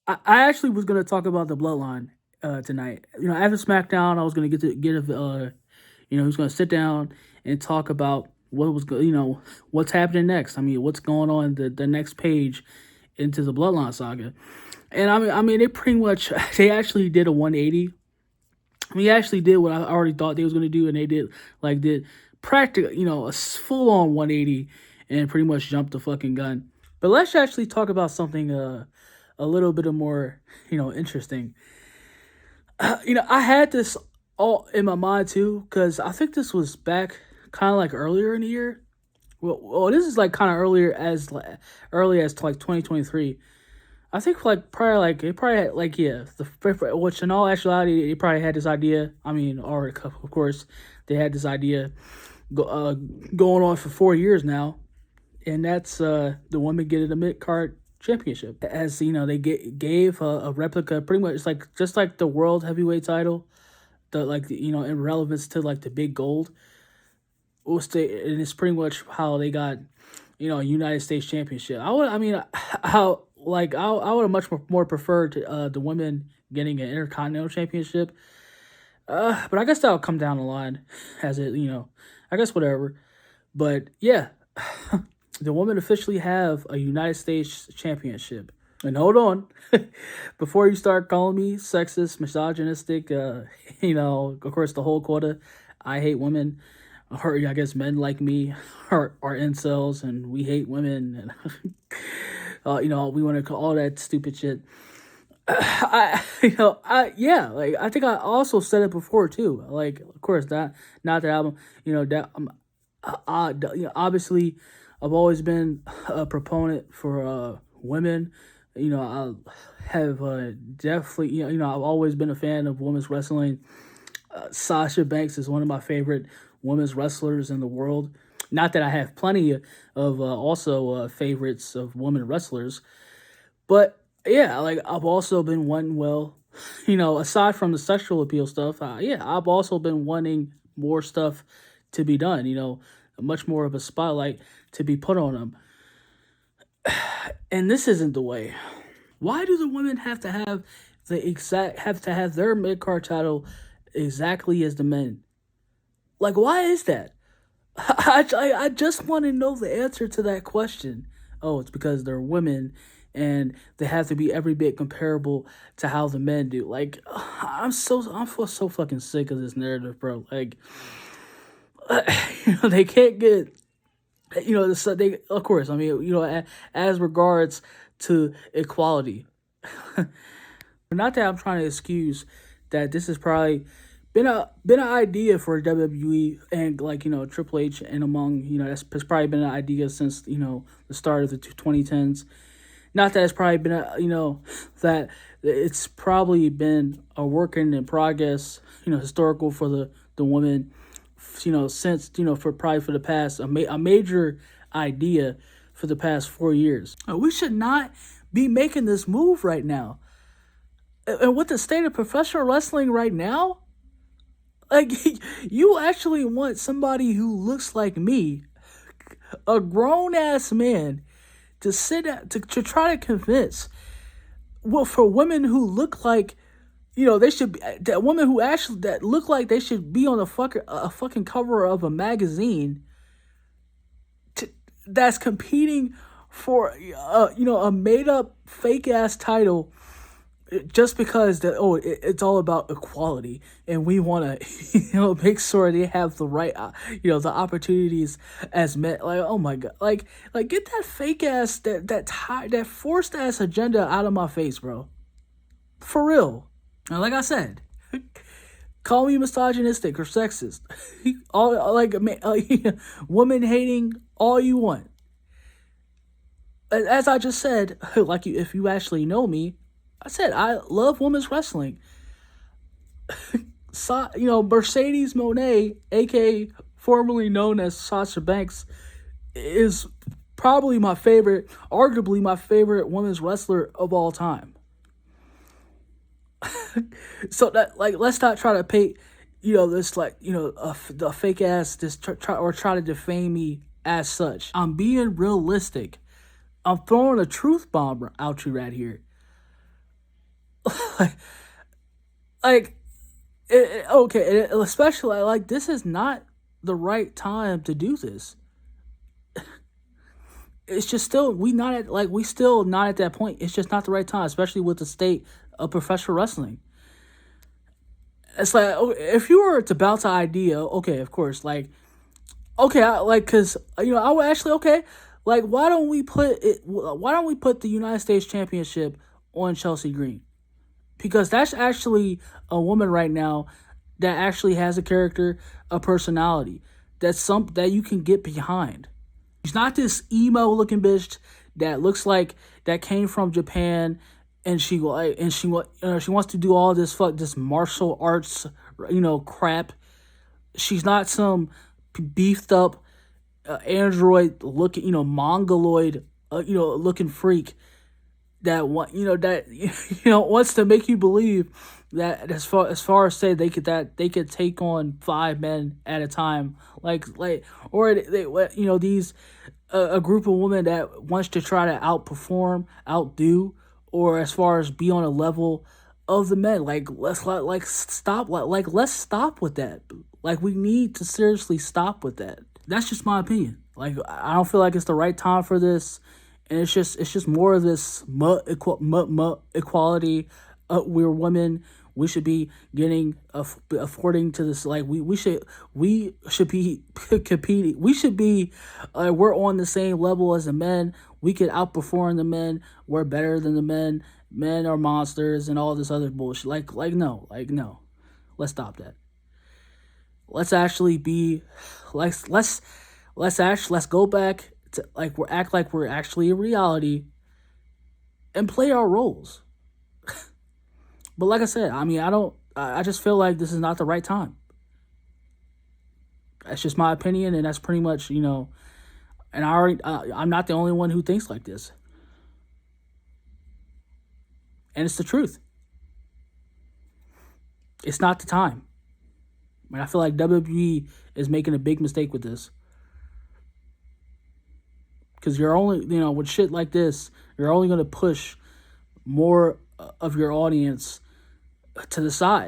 I actually was gonna talk about the bloodline tonight. After SmackDown, I was gonna he was gonna sit down and talk about what's happening next. I mean, what's going on the next page into the bloodline saga. And I mean, they pretty much they actually did a 180. We actually did what I already thought they was gonna do, and they did practical, a full on 180, and pretty much jumped the fucking gun. But let's actually talk about something a little bit of more interesting. I had this all in my mind too because I think this was back kind of like earlier in the year. Well, this is like kind of early as to like 2023. I think like prior, like it probably had like which in all actuality they probably had this idea. I mean, or of course they had this idea going on for 4 years now, and that's the women getting the mid card championship. As they gave a replica, pretty much like just like the world heavyweight title, in relevance to like the big gold. And it's pretty much how they got a United States championship. I mean, how like I would have much more preferred the women getting an intercontinental championship. But I guess that'll come down the line as I guess whatever. But yeah, the women officially have a United States championship. And hold on, before you start calling me sexist, misogynistic, of course the whole quota, I hate women, or I guess men like me are incels and we hate women, and we want to call all that stupid shit. Like I think I also said it before too. Like, of course, that not that album, that obviously, I've always been a proponent for women. I have definitely, I've always been a fan of women's wrestling. Sasha Banks is one of my favorite women's wrestlers in the world. Not that I have plenty of also favorites of women wrestlers, but yeah, like I've also been wanting, well, aside from the sexual appeal stuff, yeah, I've also been wanting more stuff to be done. Much more of a spotlight to be put on them, and this isn't the way. Why do the women have to have their mid card title exactly as the men? Like, why is that? I just want to know the answer to that question. Oh, it's because they're women and they have to be every bit comparable to how the men do. Like, I'm so fucking sick of this narrative, bro. Like, they can't get they, of course, I mean, as regards to equality. Not that I'm trying to excuse that this has probably been an idea for WWE and like Triple H, and among that's probably been an idea since the start of the 2010s. Not that it's probably been that it's probably been a working in progress, historical for the women, since for probably for the past a major idea for the past 4 years. We should not be making this move right now. And with the state of professional wrestling right now, like you actually want somebody who looks like me, a grown ass man, to to try to convince, well, for women who look like they should be, that women who actually that look like they should be on a fucking cover of a magazine, that's competing for a made up fake ass title, just because it's all about equality and we want to make sure they have the right the opportunities as men. Like, oh my god, like get that fake ass that forced ass agenda out of my face, bro, for real. And like I said, call me misogynistic or sexist, all like woman hating, all you want. As I just said, like if you actually know me, I said I love women's wrestling. Mercedes Moné, aka formerly known as Sasha Banks, is probably my favorite, arguably my favorite women's wrestler of all time. So that, like, let's not try to paint, this like the fake ass, try to defame me as such. I'm being realistic. I'm throwing a truth bomb out you right here. like okay, especially like this is not the right time to do this. It's just still we still not at that point. It's just not the right time, especially with the state of professional wrestling. It's like if you were to bounce an idea, okay, of course, like okay, because I would actually okay, like why don't we put it? Why don't we put the United States Championship on Chelsea Green? Because that's actually a woman right now that actually has a character, a personality. That's some that you can get behind. She's not this emo looking bitch that looks like that came from Japan, and she wants to do all this martial arts crap. She's not some beefed up android looking mongoloid looking freak that wants to make you believe that as far as say they could take on 5 men at a time, or these a group of women that wants to try to outdo, or as far as be on a level of the men. Let's stop with that. Like, we need to seriously stop with that. That's just my opinion. Like, I don't feel like it's the right time for this, and it's just more of this equality. We're women. We should be getting affording to this. Like, we should be competing. We should be we're on the same level as the men. We could outperform the men. We're better than the men. Men are monsters and all this other bullshit. No. Let's stop that. Let's actually be let's go back to act like we're actually in reality and play our roles. But like I said, I just feel like this is not the right time. That's just my opinion, and that's pretty much, and I'm not the only one who thinks like this. And it's the truth. It's not the time. And I feel like WWE is making a big mistake with this. Because you're only, with shit like this, you're only going to push more of your audience to the side.